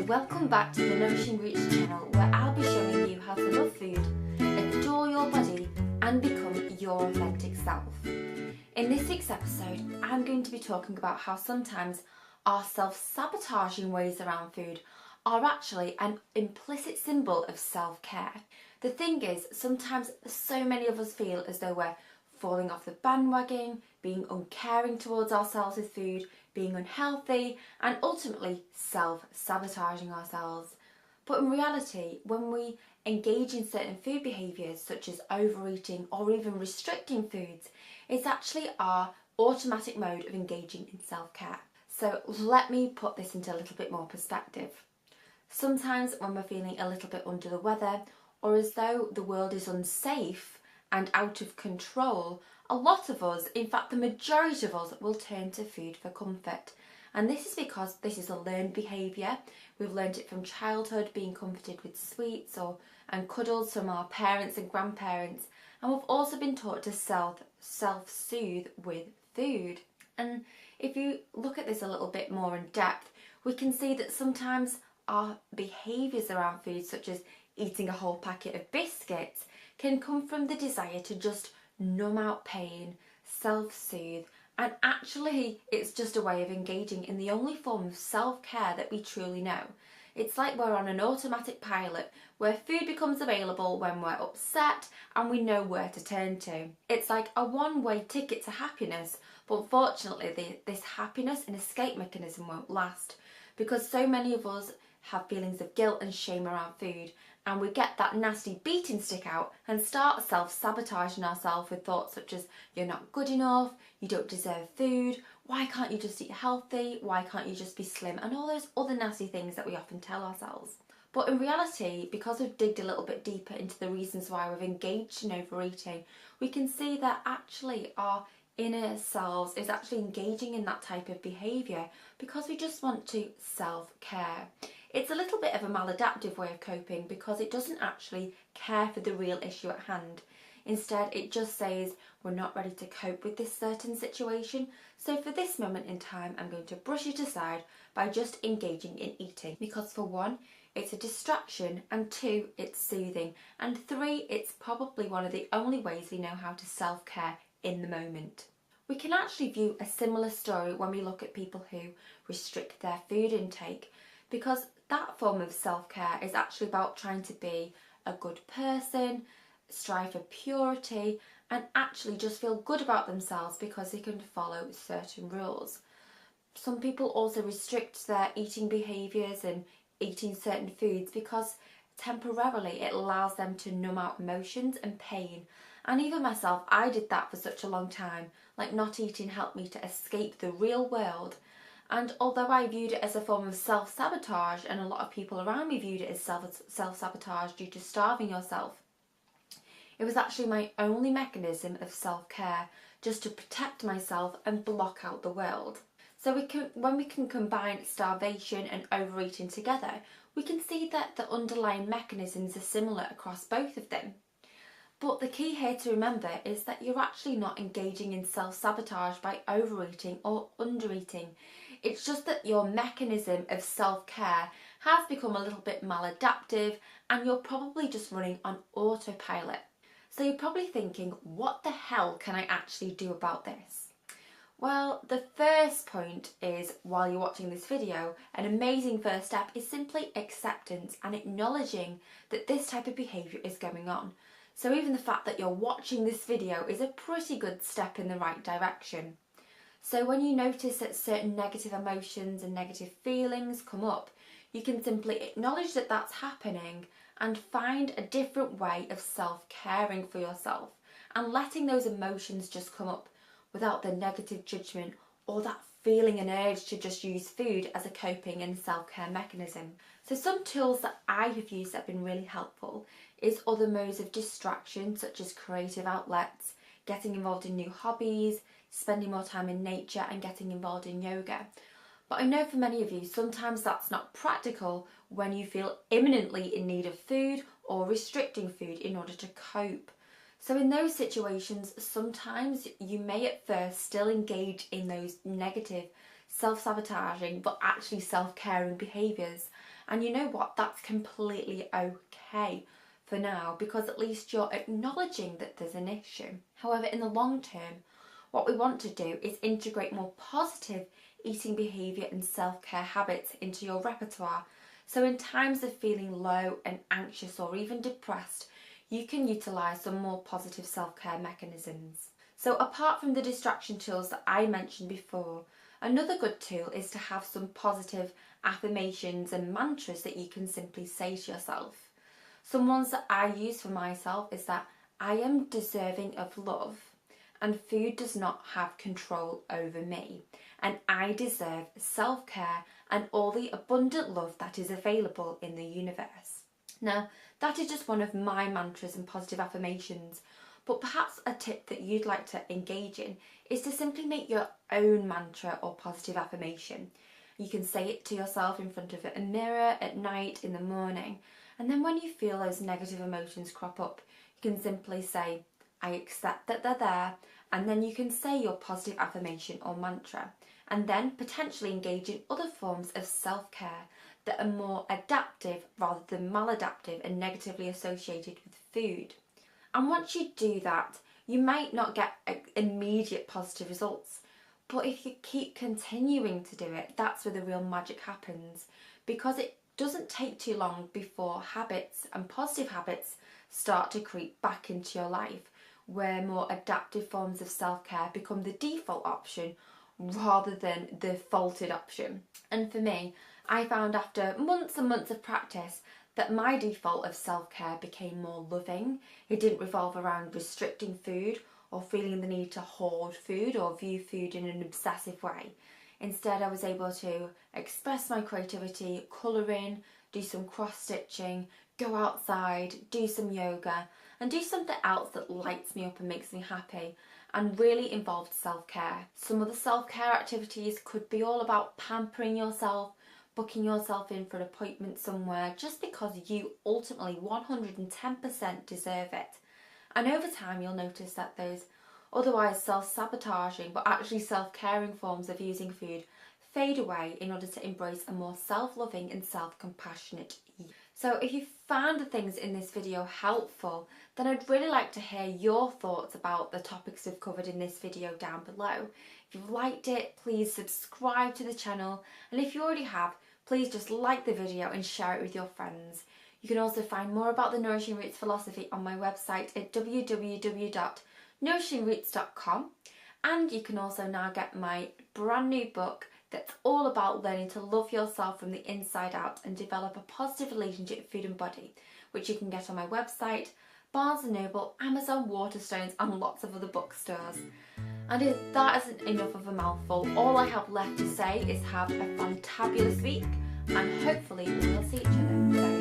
Welcome back to the Nourishing Roots channel, where I'll be showing you how to love food, adore your body and become your authentic self. In this week's episode, I'm going to be talking about how sometimes our self-sabotaging ways around food are actually an implicit symbol of self-care. The thing is, sometimes so many of us feel as though we're falling off the bandwagon, being uncaring towards ourselves with food, being unhealthy, and ultimately self-sabotaging ourselves. But in reality, when we engage in certain food behaviours such as overeating or even restricting foods, it's actually our automatic mode of engaging in self-care. So let me put this into a little bit more perspective. Sometimes when we're feeling a little bit under the weather, or as though the world is unsafe and out of control, a lot of us, in fact the majority of us, will turn to food for comfort. And this is because this is a learned behaviour. We've learned it from childhood, being comforted with sweets and cuddles from our parents and grandparents. And we've also been taught to self-soothe with food. And if you look at this a little bit more in depth, we can see that sometimes our behaviours around food, such as eating a whole packet of biscuits, can come from the desire to just numb out pain, self-soothe, and actually it's just a way of engaging in the only form of self-care that we truly know. It's like we're on an automatic pilot where food becomes available when we're upset and we know where to turn to. It's like a one-way ticket to happiness, but unfortunately this happiness and escape mechanism won't last, because so many of us have feelings of guilt and shame around food, and we get that nasty beating stick out and start self-sabotaging ourselves with thoughts such as, you're not good enough, you don't deserve food, why can't you just eat healthy, why can't you just be slim, and all those other nasty things that we often tell ourselves. But in reality, because we've digged a little bit deeper into the reasons why we've engaged in overeating, we can see that actually our inner selves is actually engaging in that type of behaviour because we just want to self-care. It's a little bit of a maladaptive way of coping because it doesn't actually care for the real issue at hand. Instead, it just says we're not ready to cope with this certain situation, so for this moment in time I'm going to brush it aside by just engaging in eating, because for one, it's a distraction, and two, it's soothing, and three, it's probably one of the only ways we know how to self-care in the moment. We can actually view a similar story when we look at people who restrict their food intake, because that form of self-care is actually about trying to be a good person, strive for purity, and actually just feel good about themselves because they can follow certain rules. Some people also restrict their eating behaviours and eating certain foods because temporarily it allows them to numb out emotions and pain. And even myself, I did that for such a long time. Like, not eating helped me to escape the real world. And although I viewed it as a form of self-sabotage, and a lot of people around me viewed it as self-sabotage due to starving yourself, it was actually my only mechanism of self-care, just to protect myself and block out the world. So when we can combine starvation and overeating together, we can see that the underlying mechanisms are similar across both of them. But the key here to remember is that you're actually not engaging in self-sabotage by overeating or undereating. It's just that your mechanism of self-care has become a little bit maladaptive and you're probably just running on autopilot. So you're probably thinking, what the hell can I actually do about this? Well, the first point is, while you're watching this video, an amazing first step is simply acceptance and acknowledging that this type of behaviour is going on. So even the fact that you're watching this video is a pretty good step in the right direction. So when you notice that certain negative emotions and negative feelings come up, you can simply acknowledge that that's happening and find a different way of self-caring for yourself and letting those emotions just come up without the negative judgment or that feeling and urge to just use food as a coping and self-care mechanism. So some tools that I have used that have been really helpful is other modes of distraction, such as creative outlets, getting involved in new hobbies, spending more time in nature and getting involved in yoga. But I know for many of you, sometimes that's not practical when you feel imminently in need of food or restricting food in order to cope. So in those situations, sometimes you may at first still engage in those negative, self-sabotaging, but actually self-caring behaviours. And you know what? That's completely okay for now, because at least you're acknowledging that there's an issue. However, in the long term, what we want to do is integrate more positive eating behaviour and self-care habits into your repertoire. So in times of feeling low and anxious or even depressed, you can utilise some more positive self-care mechanisms. So apart from the distraction tools that I mentioned before, another good tool is to have some positive affirmations and mantras that you can simply say to yourself. Some ones that I use for myself is that I am deserving of love, and food does not have control over me, and I deserve self-care and all the abundant love that is available in the universe. Now, that is just one of my mantras and positive affirmations, but perhaps a tip that you'd like to engage in is to simply make your own mantra or positive affirmation. You can say it to yourself in front of a mirror at night, in the morning, and then when you feel those negative emotions crop up, you can simply say, I accept that they're there, and then you can say your positive affirmation or mantra, and then potentially engage in other forms of self-care that are more adaptive rather than maladaptive and negatively associated with food. And once you do that, you might not get immediate positive results, but if you keep continuing to do it, that's where the real magic happens, because it doesn't take too long before habits and positive habits start to creep back into your life, where more adaptive forms of self-care become the default option rather than the faulted option. And for me, I found after months and months of practice that my default of self-care became more loving. It didn't revolve around restricting food or feeling the need to hoard food or view food in an obsessive way. Instead, I was able to express my creativity, colour in, do some cross-stitching, go outside, do some yoga, and do something else that lights me up and makes me happy, and really involved self-care. Some of the self-care activities could be all about pampering yourself, booking yourself in for an appointment somewhere, just because you ultimately 110% deserve it. And over time, you'll notice that those otherwise self-sabotaging but actually self-caring forms of using food fade away in order to embrace a more self-loving and self-compassionate eating. So if you found the things in this video helpful, then I'd really like to hear your thoughts about the topics we've covered in this video down below. If you've liked it, please subscribe to the channel, and if you already have, please just like the video and share it with your friends. You can also find more about the Nourishing Roots philosophy on my website at www.nourishingroots.com, and you can also now get my brand new book that's all about learning to love yourself from the inside out and develop a positive relationship with food and body, which you can get on my website, Barnes & Noble, Amazon, Waterstones and lots of other bookstores. And if that isn't enough of a mouthful, all I have left to say is have a fantabulous week, and hopefully we'll see each other very